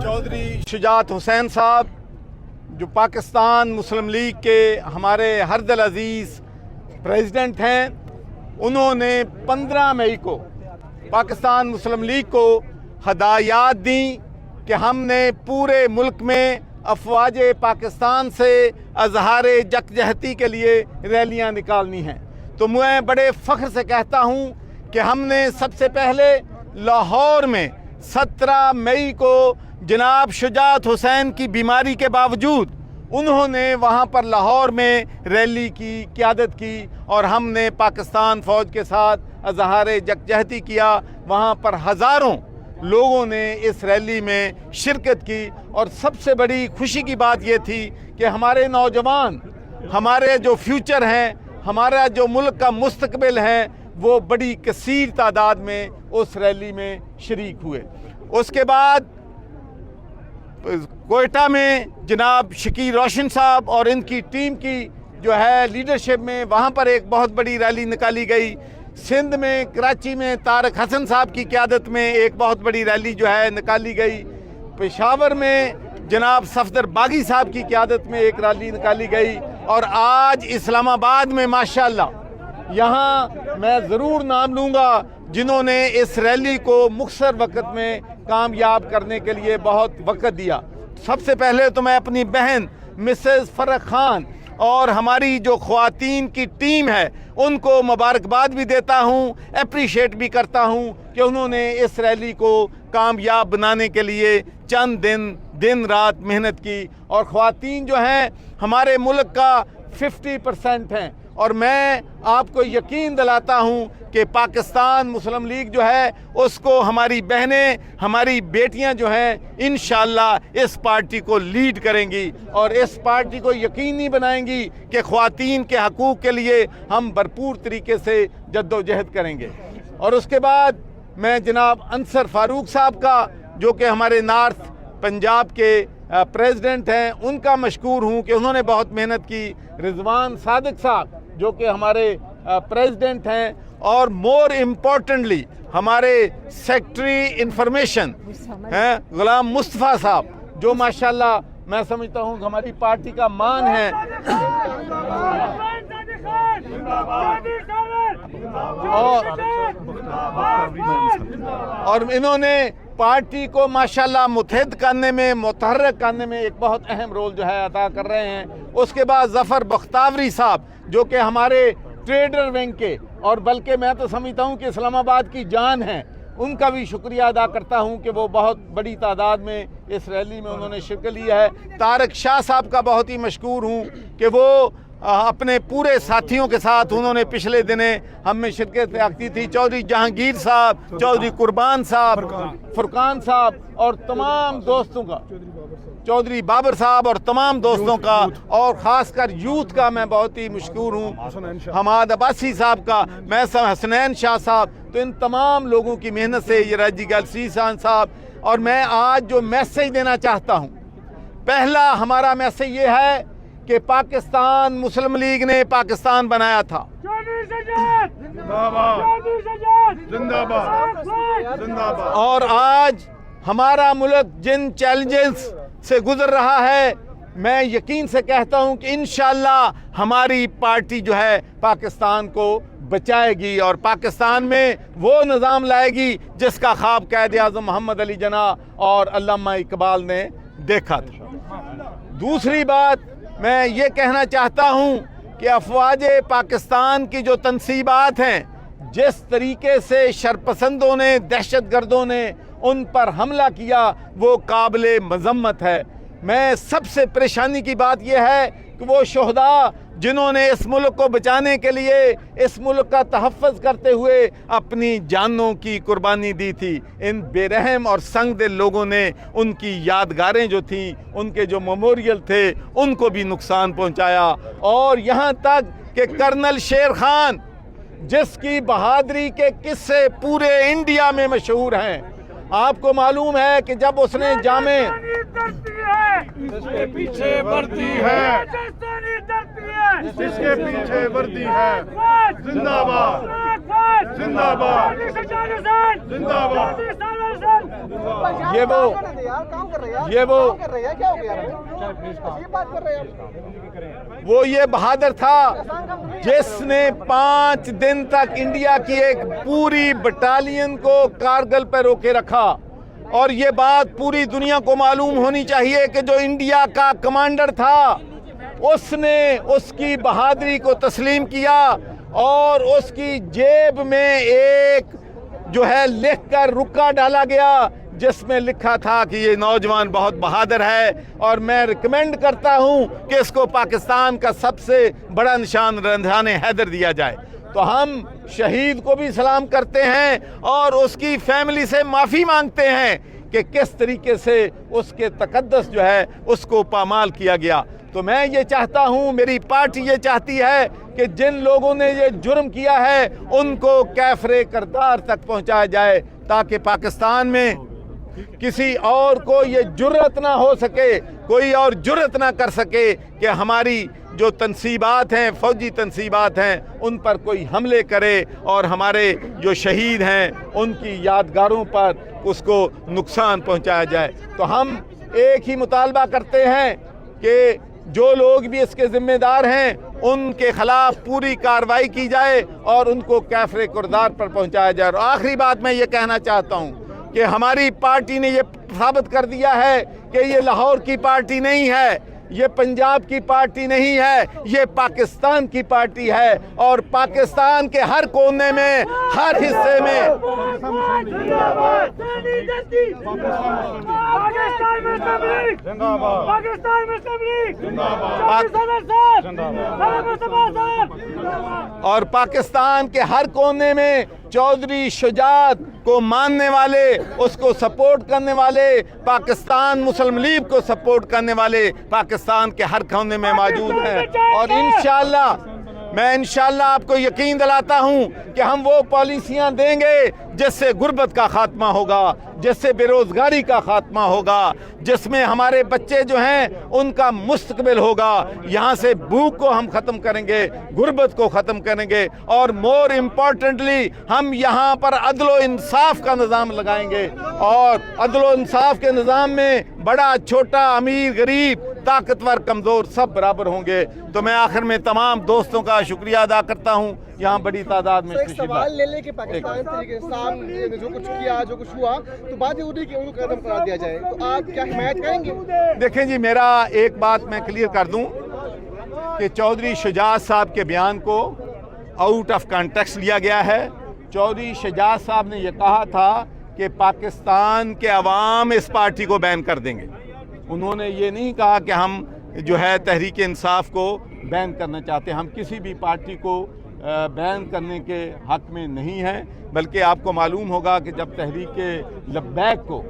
चौधरी शुजात हुसैन साहब जो पाकिस्तान मुस्लिम लीग के हमारे हरदल अजीज़ प्रेसिडेंट हैं, उन्होंने 15 मई को पाकिस्तान मुस्लिम लीग को हदायत दी कि हमने पूरे मुल्क में अफवाज पाकिस्तान से अजहार यकजहती के लिए रैलियां निकालनी हैं। तो मैं बड़े फ़ख्र से कहता हूं कि हमने सबसे पहले लाहौर में 17 मई को जनाब शुजात हुसैन की बीमारी के बावजूद उन्होंने वहाँ पर लाहौर में रैली की क़यादत की और हमने पाकिस्तान फ़ौज के साथ अजहार यकजहती किया। वहाँ पर हज़ारों लोगों ने इस रैली में शिरकत की और सबसे बड़ी खुशी की बात ये थी कि हमारे नौजवान, हमारे जो फ्यूचर हैं, हमारा जो मुल्क का मुस्तकबिल है, वो बड़ी कसीर तादाद में उस रैली में शरीक हुए। उसके बाद कोयटा में जनाब शकीर रोशन साहब और इनकी टीम की जो है लीडरशिप में वहाँ पर एक बहुत बड़ी रैली निकाली गई। सिंध में कराची में तारक हसन साहब की क़यादत में एक बहुत बड़ी रैली जो है निकाली गई। पेशावर में जनाब सफदर बागी साहब की क़यादत में एक रैली निकाली गई और आज इस्लामाबाद में माशाअल्लाह यहाँ मैं ज़रूर नाम लूँगा जिन्होंने इस रैली को मुख्तर वक़्त में कामयाब करने के लिए बहुत वक़्त दिया। सबसे पहले तो मैं अपनी बहन मिसेस फ़रख खान और हमारी जो ख़वातीन की टीम है उनको मुबारकबाद भी देता हूँ, अप्रिशिएट भी करता हूँ कि उन्होंने इस रैली को कामयाब बनाने के लिए चंद दिन रात मेहनत की। और ख़वातीन जो हैं हमारे मुल्क का 50% हैं और मैं आपको यकीन दिलाता हूँ कि पाकिस्तान मुस्लिम लीग जो है उसको हमारी बहनें, हमारी बेटियां जो हैं इंशाअल्लाह इस पार्टी को लीड करेंगी और इस पार्टी को यकीनी बनाएंगी कि ख़वातीन के हकूक़ के लिए हम भरपूर तरीके से जद्दोजहद करेंगे। और उसके बाद मैं जनाब अंसर फ़ारूक साहब का जो कि हमारे नॉर्थ पंजाब के प्रेसिडेंट हैं उनका मशकूर हूँ कि उन्होंने बहुत मेहनत की। रिजवान सादिक साहब जो कि हमारे प्रेसिडेंट हैं और मोर इम्पोर्टेंटली हमारे सेक्रेटरी इंफॉर्मेशन हैं गुलाम मुस्तफ़ा साहब जो माशाल्लाह मैं समझता हूँ हमारी पार्टी का मान है। और इन्होंने पार्टी को माशाल्लाह मुत्तहिद करने में, मुतहर्रिक करने में एक बहुत अहम रोल जो है अदा कर रहे हैं। उसके बाद ज़फ़र बख्तावरी साहब जो कि हमारे ट्रेडर विंग के और बल्कि मैं तो समझता हूँ कि इस्लामाबाद की जान है, उनका भी शुक्रिया अदा करता हूँ कि वो बहुत बड़ी तादाद में इस रैली में उन्होंने शिरकत ली है। तारक शाह साहब का बहुत ही मशकूर हूँ कि वो अपने पूरे साथियों के साथ उन्होंने पिछले दिने हम में शिरकत की थी। चौधरी जहांगीर साहब, चौधरी कुर्बान साहब, फुरकान साहब और तमाम दोस्तों का, चौधरी बाबर साहब और तमाम दोस्तों का और ख़ासकर यूथ का मैं बहुत ही मशकूर हूँ। हमाद अब्बासी साहब का, मैं हसनैन शाह साहब, तो इन तमाम लोगों की मेहनत से ये राजी गलसीसान साहब। और मैं आज जो मैसेज देना चाहता हूँ, पहला हमारा मैसेज ये है कि पाकिस्तान मुस्लिम लीग ने पाकिस्तान बनाया था। और आज हमारा मुल्क जिन चैलेंजेस से गुजर रहा है, मैं यकीन से कहता हूं कि इंशाअल्लाह हमारी पार्टी जो है पाकिस्तान को बचाएगी और पाकिस्तान में वो निज़ाम लाएगी जिसका ख्वाब कायद आज़म मोहम्मद अली जिन्नाह और अल्लामा इकबाल ने देखा था। दूसरी बात मैं ये कहना चाहता हूँ कि अफवाज पाकिस्तान की जो तनसीबात हैं, जिस तरीके से शरपसंदों ने, दहशतगर्दों ने उन पर हमला किया, वो काबिल मज़म्मत है। मैं सबसे परेशानी की बात यह है कि वो शोहदा जिन्होंने इस मुल्क को बचाने के लिए, इस मुल्क का तहफ़्फ़ुज़ करते हुए अपनी जानों की कुर्बानी दी थी, इन बेरहम और संगदिल लोगों ने उनकी यादगारें जो थीं, उनके जो मेमोरियल थे, उनको भी नुकसान पहुंचाया। और यहाँ तक कि कर्नल शेर खान जिसकी बहादुरी के किस्से पूरे इंडिया में मशहूर हैं, आपको मालूम है कि जब उसने जामे जिसके पीछे वर्दी है, जिसके पीछे वर्दी है, जिंदाबाद जिंदाबाद जिंदाबाद। وہ یہ بہادر تھا جس نے 5 دن تک انڈیا کی ایک پوری بٹالین کو کارگل پہ روکے رکھا، اور یہ بات پوری دنیا کو معلوم ہونی چاہیے کہ جو انڈیا کا کمانڈر تھا اس نے اس کی بہادری کو تسلیم کیا، اور اس کی جیب میں ایک جو ہے لکھ کر رکا ڈالا گیا جس میں لکھا تھا کہ یہ نوجوان بہت بہادر ہے، اور میں ریکمینڈ کرتا ہوں کہ اس کو پاکستان کا سب سے بڑا نشان رنجھان حیدر دیا جائے۔ تو ہم شہید کو بھی سلام کرتے ہیں اور اس کی فیملی سے معافی مانگتے ہیں کہ کس طریقے سے اس کے تقدس جو ہے اس کو پامال کیا گیا۔ تو میں یہ چاہتا ہوں، میری پارٹی یہ چاہتی ہے کہ جن لوگوں نے یہ جرم کیا ہے ان کو کیفر کردار تک پہنچایا جائے، تاکہ پاکستان میں کسی اور کو یہ جرأت نہ ہو سکے، کوئی اور جرأت نہ کر سکے کہ ہماری جو تنصیبات ہیں، فوجی تنصیبات ہیں، ان پر کوئی حملے کرے اور ہمارے جو شہید ہیں ان کی یادگاروں پر اس کو نقصان پہنچایا جائے۔ تو ہم ایک ہی مطالبہ کرتے ہیں کہ جو لوگ بھی اس کے ذمہ دار ہیں ان کے خلاف پوری کارروائی کی جائے اور ان کو کیفر کردار پر پہنچایا جائے۔ اور آخری بات میں یہ کہنا چاہتا ہوں کہ ہماری پارٹی نے یہ ثابت کر دیا ہے کہ یہ لاہور کی پارٹی نہیں ہے، یہ پنجاب کی پارٹی نہیں ہے، یہ پاکستان کی پارٹی ہے، اور پاکستان کے ہر کونے میں، ہر حصے میں اور پاکستان کے ہر کونے میں چودھری شجاعت کو ماننے والے، اس کو سپورٹ کرنے والے، پاکستان مسلم لیگ کو سپورٹ کرنے والے پاکستان کے ہر کونے میں موجود ہیں۔ اور انشاءاللہ آپ کو یقین دلاتا ہوں کہ ہم وہ پالیسیاں دیں گے جس سے غربت کا خاتمہ ہوگا، جس سے بے روزگاری کا خاتمہ ہوگا، جس میں ہمارے بچے جو ہیں ان کا مستقبل ہوگا۔ یہاں سے بھوک کو ہم ختم کریں گے، غربت کو ختم کریں گے، اور مور امپورٹنٹلی ہم یہاں پر عدل و انصاف کا نظام لگائیں گے، اور عدل و انصاف کے نظام میں بڑا چھوٹا، امیر غریب، طاقتور کمزور سب برابر ہوں گے۔ تو میں آخر میں تمام دوستوں کا شکریہ ادا کرتا ہوں، یہاں بڑی تعداد میں ایک سوال لے لیں کہ پاکستان طریقے انصاف نے جو کچھ کیا، جو کچھ ہوا، تو بعد یہودی کے ان کو قدم قرار دیا جائے، تو آپ کیا حمایت کریں گے؟ دیکھیں جی، میرا ایک بات میں کلیئر کر دوں کہ چودھری شجاعت صاحب کے بیان کو آؤٹ آف کانٹیکسٹ لیا گیا ہے۔ چودھری شجاعت صاحب نے یہ کہا تھا کہ پاکستان کے عوام اس پارٹی کو بین کر دیں گے۔ انہوں نے یہ نہیں کہا کہ ہم جو ہے تحریک انصاف کو بین کرنا چاہتے ہیں۔ ہم کسی بھی پارٹی کو بین کرنے کے حق میں نہیں ہیں، بلکہ آپ کو معلوم ہوگا کہ جب تحریک لبیک کو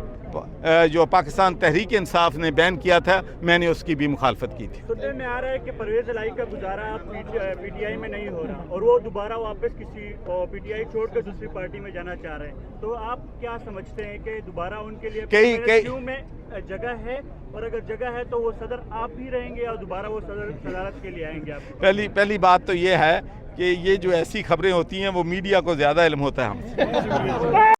جو پاکستان تحریک انصاف نے بین کیا تھا، میں نے اس کی بھی مخالفت کی تھی۔ سننے میں آ رہا ہے کہ پرویز الہی کا گزارا پی ٹی آئی میں نہیں ہو رہا، اور وہ دوبارہ واپس کسی پی ٹی آئی چھوڑ کر دوسری پارٹی میں جانا چاہ رہے ہیں، تو آپ کیا سمجھتے ہیں کہ دوبارہ ان کے لیے کیوں میں جگہ ہے، اور اگر جگہ ہے تو وہ صدر آپ ہی رہیں گے، اور دوبارہ وہ صدارت کے لیے آئیں گے؟ آپ پہلی بات تو یہ ہے کہ یہ جو ایسی خبریں ہوتی ہیں وہ میڈیا کو زیادہ علم ہوتا ہے ہم سے۔